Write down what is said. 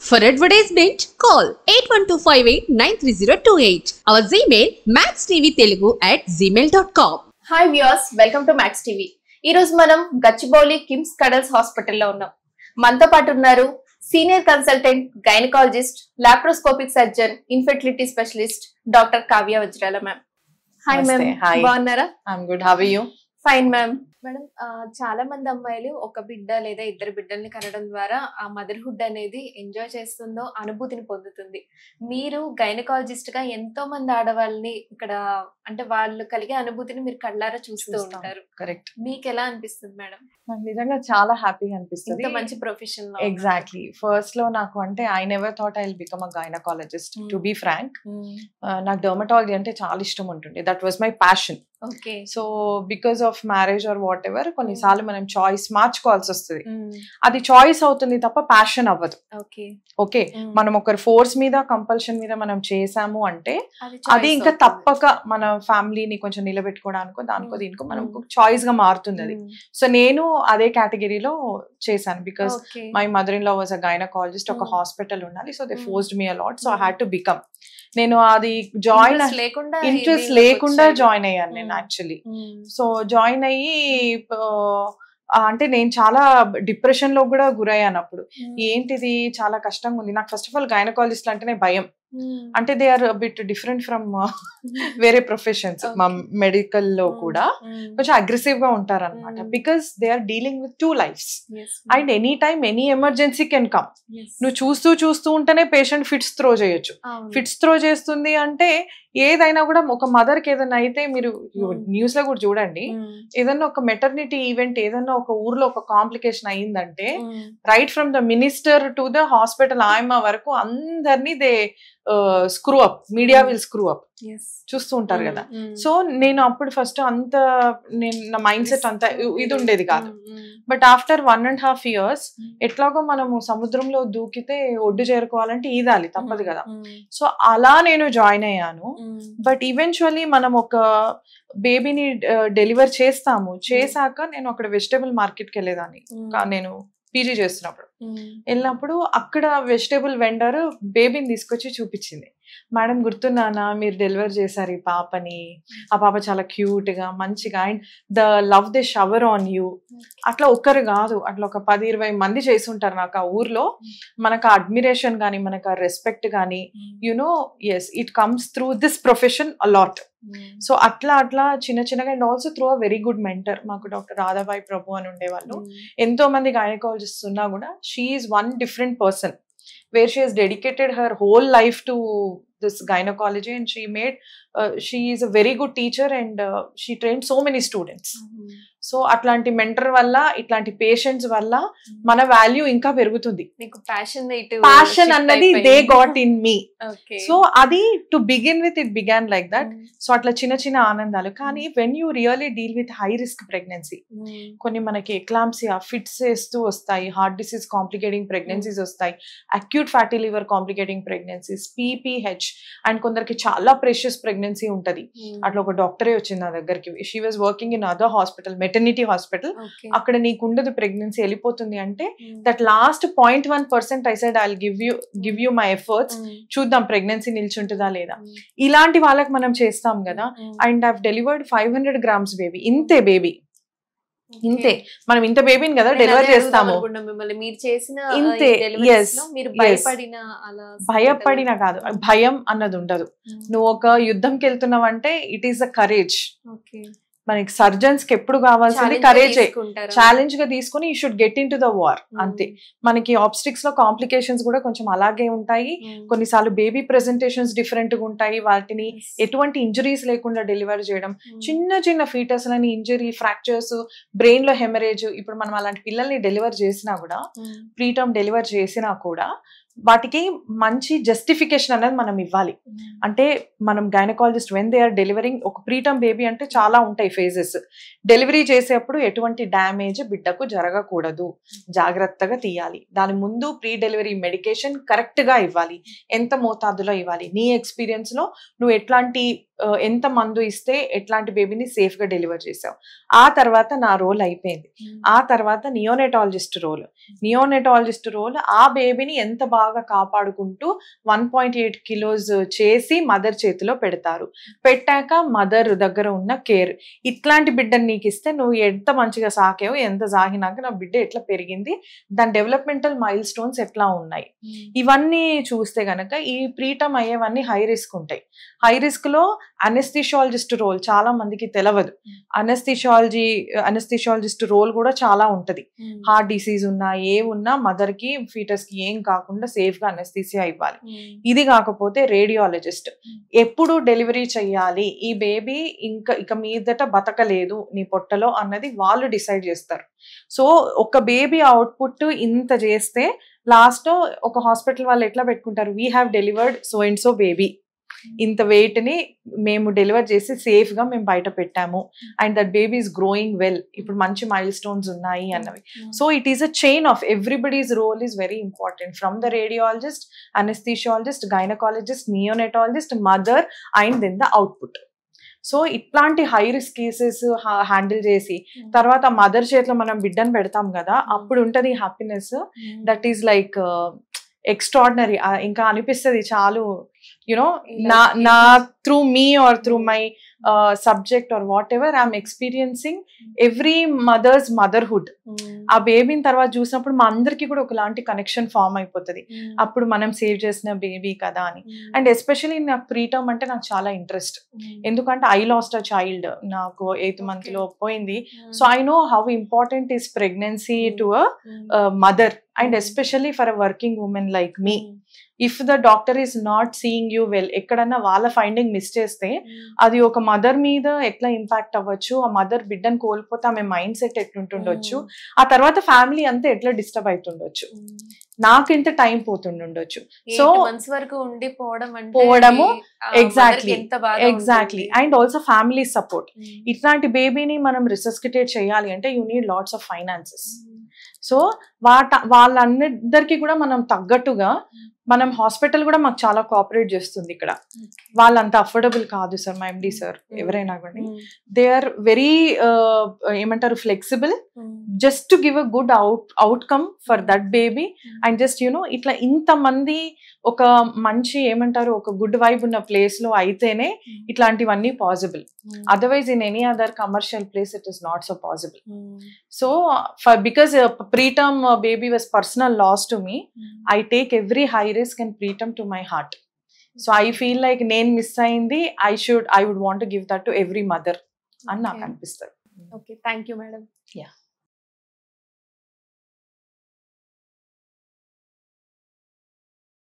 For advertisement, call 8125893028. Our Gmail maxtvtelugu@gmail.com. Hi viewers, welcome to max TV. ఈ రోజు మనం Gachibowli KIMS cuddles హాస్పిటల్లో ఉన్నాం. మనతో పాటు ఉన్నారు senior consultant, gynaecologist, laparoscopic surgeon, infertility specialist doctor Kavya Vajrala ma'am. Hi ma'am, బాగున్నారా? I'm good, how are you? Fine ma'am. Madam, చాలా మంది అమ్మాయిలు ఒక బిడ్డ లేదా ఇద్దరు బిడ్డల్ని కనడం ద్వారా ఆ మదర్హుడ్ అనేది ఎంజాయ్ చేస్తుందో అనుభూతిని పొందుతుంది. మీరు గైనకాలజిస్ట్ గా ఎంతో మంది ఆడవాళ్ళని ఇక్కడ అంటే వాళ్ళు కలిగే అనుభూతిని మీరు కళ్ళారా చూస్తూ ఉంటారు. కరెక్ట్. మీకు ఎలా అనిపిస్తుంది మేడం? నాకు నిజంగా చాలా హ్యాపీగా అనిపిస్తుంది. ఇంత మంచి ప్రొఫెషన్ లో. ఎగ్జాక్ట్లీ. ఫస్ట్ లో నాకు అంటే I never thought I will become a gynaecologist, to be frank. నాకు డర్మటాలజీ అంటే చాలా ఇష్టం ఉంటుంది. That was my passion. Okay. So because of marriage or whatever కొన్నిసార్లు మనం చాయిస్ మార్చుకోవాల్సి వస్తుంది. అది చాయిస్ అవుతుంది తప్ప ప్యాషన్ అవ్వదు. ఓకే, మనం ఒకరి ఫోర్స్ మీద కంపల్షన్ మీద మనం చేసాము అంటే అది ఇంకా తప్పక మన ఫ్యామిలీని కొంచెం నిలబెట్టుకోవడానికో దానికో దీనికో మనం చాయిస్ గా మారుతుంది అది. సో నేను అదే కేటగిరీలో చేశాను. Because my mother in law was a gynaecologist. ఒక హాస్పిటల్ ఉండాలి. So they forced me a lot. So I had to become. నేను అది ఇంట్రెస్ట్ లేకుండా జాయిన్ అయ్యాను నేను యాక్చువల్లీ. సో జాయిన్ అయ్యి అంటే నేను చాలా డిప్రెషన్ లో కూడా గురయ్యాను అప్పుడు. ఏంటిది చాలా కష్టంగా ఉంది నాకు. ఫస్ట్ ఆఫ్ ఆల్ గైనకాలజిస్ట్ అంటేనే భయం. అంటే they are bit different from వేరే ప్రొఫెషన్స్. మా మెడికల్ లో కూడా కొంచెం అగ్రెసివ్ గా ఉంటారు అనమాట. Because they are dealing with 2 lives and any time any emergency can come. నువ్వు చూస్తూ ఉంటేనే పేషెంట్ ఫిట్స్ త్రో చేయొచ్చు. ఫిట్స్ త్రో చేస్తుంది అంటే ఏదైనా కూడా ఒక మదర్ కి ఏదైనా అయితే మీరు న్యూస్ లో కూడా చూడండి. ఏదన్నా ఒక మెటర్నిటీ ఈవెంట్ ఏదన్నా ఒక ఊర్లో ఒక కాంప్లికేషన్ అయిందంటే right from the minister to the hospital ఆయమ్మ వరకు అందరినీ they screw up. Media will screw up. చూస్తూ ఉంటారు కదా. సో నేను అప్పుడు ఫస్ట్ అంత నా మైండ్ సెట్ అంత ఇది ఉండేది కాదు. బట్ ఆఫ్టర్ 1.5 years ఎట్లాగో మనము సముద్రంలో దూకితే ఒడ్డు చేరుకోవాలంటే ఈదాలి, తప్పదు కదా. సో అలా నేను జాయిన్ అయ్యాను. బట్ ఈవెన్చువల్లీ మనం ఒక బేబీని డెలివర్ చేసాక నేను అక్కడ వెజిటబుల్ మార్కెట్కి వెళ్ళేదాన్ని. నేను పీజీ చేస్తున్నప్పుడు వెళ్ళినప్పుడు అక్కడ వెజిటేబుల్ వెండర్ బేబీని తీసుకొచ్చి చూపించింది. మేడం గుర్తున్నానా, మీరు డెలివర్ చేశారు ఈ పాపని, ఆ పాప చాలా క్యూట్ గా మంచిగా and the love they shower on you. అట్లా ఒక్కరు కాదు, అట్లా ఒక 10-20 మంది చేసి ఉంటారు నాకు ఆ ఊర్లో. మనకు ఆ అడ్మిరేషన్ కానీ మనకు ఆ రెస్పెక్ట్ కానీ you know as it comes through this profession a lot. So అట్లా చిన్నగా and also through a very good mentor. మాకు డాక్టర్ రాధాబాయి ప్రభు అని ఉండేవాళ్ళు. ఎంతో మంది గైనకాలజిస్ట్ ఉన్నా కూడా she is one different person where she has dedicated her whole life to this gynecology and she is a very good teacher and she trained so many students. So అట్లాంటి mentor వల్ల ఇట్లాంటి patients వల్ల మన value ఇంకా పెరుగుతుంది. Passion అన్నది they got in me. So అది to begin with it began like that. So అట్లా చిన్న ఆనందాలు. కానీ when you really deal with high risk pregnancy, కొన్ని మనకి ఎక్లాంప్సియా ఫిట్స్ వేస్తూ వస్తాయి, హార్ట్ డిసీజ్ కాంప్లికేటింగ్ ప్రెగ్నెన్సీస్ వస్తాయి, acute fatty liver complicating pregnancies, PPH and కొందరికి చాలా ప్రెషియస్ ప్రెగ్నెన్సీ ఉంటది. అట్లా ఒక డాక్టరే వచ్చింది నా దగ్గరికి. She was working in other hospital, maternity hospital. అక్కడ నీకు ఉండదు, ప్రెగ్నెన్సీ వెళ్ళిపోతుంది అంటే that last 0.1% I said I give you my efforts, చూద్దాం ప్రెగ్నెన్సీ నిల్చుంటుందా లేదా. ఇలాంటి వాళ్ళకి మనం చేస్తాం కదా. And I delivered 500 grams baby. ఇంతే బేబీ, ఇంతే. మనం ఇంత బేబీని కదా డెలివర్ చేస్తాము. ఇంతే. భయపడిన కాదు, భయం అన్నది ఉండదు. నువ్వు ఒక యుద్ధంకి వెళ్తున్నావు అంటే ఇట్ ఈస్ అ కరేజ్. మనకి సర్జన్స్ కి ఎప్పుడు కావాల్సింది కరేజ్. ఛాలెంజ్ గా తీసుకుని you should get in to the war, అంతే. మనకి ఆబ్స్టిక్స్ లో కాంప్లికేషన్స్ కూడా కొంచెం అలాగే ఉంటాయి. కొన్నిసార్లు బేబీ ప్రెజెంటేషన్స్ డిఫరెంట్ గా ఉంటాయి. వాటిని ఎటువంటి ఇంజరీస్ లేకుండా డెలివర్ చేయడం. చిన్న ఫీటస్ లని ఇంజరీ, ఫ్రాక్చర్స్, బ్రెయిన్ లో హెమరేజ్. ఇప్పుడు మనం అలాంటి పిల్లల్ని డెలివర్ చేసినా కూడా, ప్రీటర్మ్ డెలివర్ చేసినా కూడా వాటికి మంచి జస్టిఫికేషన్ అనేది మనం ఇవ్వాలి. అంటే మనం gynaecologist when they are delivering ఒక ప్రీటర్మ్ బేబీ అంటే చాలా ఉంటాయి ఫేజెస్. డెలివరీ చేసేప్పుడు ఎటువంటి డ్యామేజ్ బిడ్డకు జరగకూడదు, జాగ్రత్తగా తీయాలి. దాని ముందు ప్రీ డెలివరీ మెడికేషన్ కరెక్ట్ గా ఇవ్వాలి, ఎంత మోతాదులో ఇవ్వాలి. నీ ఎక్స్పీరియన్స్ లో నువ్వు ఎట్లాంటి ఎంత మందు ఇస్తే ఎట్లాంటి బేబీని సేఫ్ గా డెలివర్ చేసావు. ఆ తర్వాత నా రోల్ అయిపోయింది. ఆ తర్వాత నియోనెటాలజిస్ట్ రోల్. ఆ బేబీని ఎంత బాగా బాగా కాపాడుకుంటూ 1.8 కిలోస్ చేసి మదర్ చేతిలో పెడతారు. పెట్టాక మదర్ దగ్గర ఉన్న కేర్, ఇట్లాంటి బిడ్డని నీకు ఇస్తే నువ్వు ఎంత మంచిగా సాకావు, ఎంత సాగినాక నా బిడ్డ ఎట్లా పెరిగింది, దాని డెవలప్మెంటల్ మైల్ స్టోన్స్ ఎట్లా ఉన్నాయి, ఇవన్నీ చూస్తే గనక ఈ ప్రీటర్మ్ అయ్యేవన్నీ హై రిస్క్ ఉంటాయి. హై రిస్క్ లో అనెస్థిషియాలజిస్ట్ రోల్ చాలా మందికి తెలియదు. అనెస్థిషియాలజిస్ట్ రోల్ కూడా చాలా ఉంటది. హార్ట్ డిసీజ్ ఉన్నా ఉన్నా మదర్ కి ఫీటస్ కి ఏం కాకుండా సేఫ్ గా అనెస్థీసియా ఇవ్వాలి. ఇది కాకపోతే రేడియాలజిస్ట్ ఎప్పుడు డెలివరీ చెయ్యాలి, ఈ బేబీ ఇక మీదట బతకలేదు నీ పొట్టలో అన్నది వాళ్ళు డిసైడ్ చేస్తారు. సో ఒక బేబీ అవుట్పుట్ ఇంత చేస్తే లాస్ట్ ఒక హాస్పిటల్ వాళ్ళు ఎట్లా పెట్టుకుంటారు, we have delivered so and so baby, ఇంత వెయిట్ ని మేము డెలివర్ చేసి సేఫ్ గా మేము బయట పెట్టాము, and that baby is growing well, ఇప్పుడు మంచి మైల్ స్టోన్స్ ఉన్నాయి అన్నవి. So it is a chain of everybody's role is very important, from the radiologist, anaesthesiologist, gynaecologist, neonatologist, mother and then the output. So ఇట్లాంటి high risk cases handle చేసి తర్వాత mother చేతిలో మనం బిడ్డను పెడతాం కదా, అప్పుడు ఉంటది happiness, that is like extraordinary. ఇంకా అనిపిస్తుంది చాలు, యునో నా through me or through my subject or whatever I'm experiencing every mothers motherhood. ఆ బేబీని తర్వాత చూసినప్పుడు మా అందరికి కూడా ఒకలాంటి కనెక్షన్ ఫామ్ అయిపోతుంది, అప్పుడు మనం సేవ్ చేసిన బేబీ కదా అని. అండ్ ఎస్పెషలీ నాకు ప్రీటర్మ్ అంటే నాకు చాలా ఇంట్రెస్ట్, ఎందుకంటే ఐ లాస్ట్ అ చైల్డ్, నాకు 8th month లో పోయింది. So I know how important is pregnancy to a mother, and especially for a working women like me. If the doctor is not seeing you well, ఎక్కడన్నా వాళ్ళ finding miss చేస్తే అది ఒక mother మీద ఎట్లా impact అవ్వచ్చు, ఆ మదర్ బిడ్డను కోల్పోతే ఆమె మైండ్ సెట్ ఎట్లుంటుండొచ్చు, ఆ తర్వాత ఫ్యామిలీ అంతా ఎట్లా డిస్టర్బ్ అవుతుండొచ్చు, నాకు ఇంత టైం పోతుండొచ్చు. సో వరకు పోవడము exactly and also family support. ఇట్లాంటి బేబీని మనం రిసస్కిటేట్ చేయాలి అంటే you need lots of finances. So వాళ్ళందరికీ కూడా మనం తగ్గట్టుగా మనం హాస్పిటల్ కూడా మాకు చాలా కోఆపరేట్ చేస్తుంది. ఇక్కడ వాళ్ళంత అఫోర్డబుల్ కాదు సార్, మా ఎండి సార్ ఎవరైనా కానీ దే ఆర్ వెరీ ఏమంటారు flexible, just to give a good outcome for that baby. And just you know ఇట్లా ఇంతమంది ఒక మంచి ఏమంటారు ఒక గుడ్ వైబ్ ఉన్న ప్లేస్ లో అయితేనే ఇట్లాంటివన్నీ possible, otherwise in any other commercial place it is not so possible. So because preterm baby was personal loss to me, I take every high risk and preterm to my heart. So I feel like నేను miss అయింది, I would want to give that to every mother అని నాకు అనిపిస్తుంది. Okay, thank you madam. Yeah.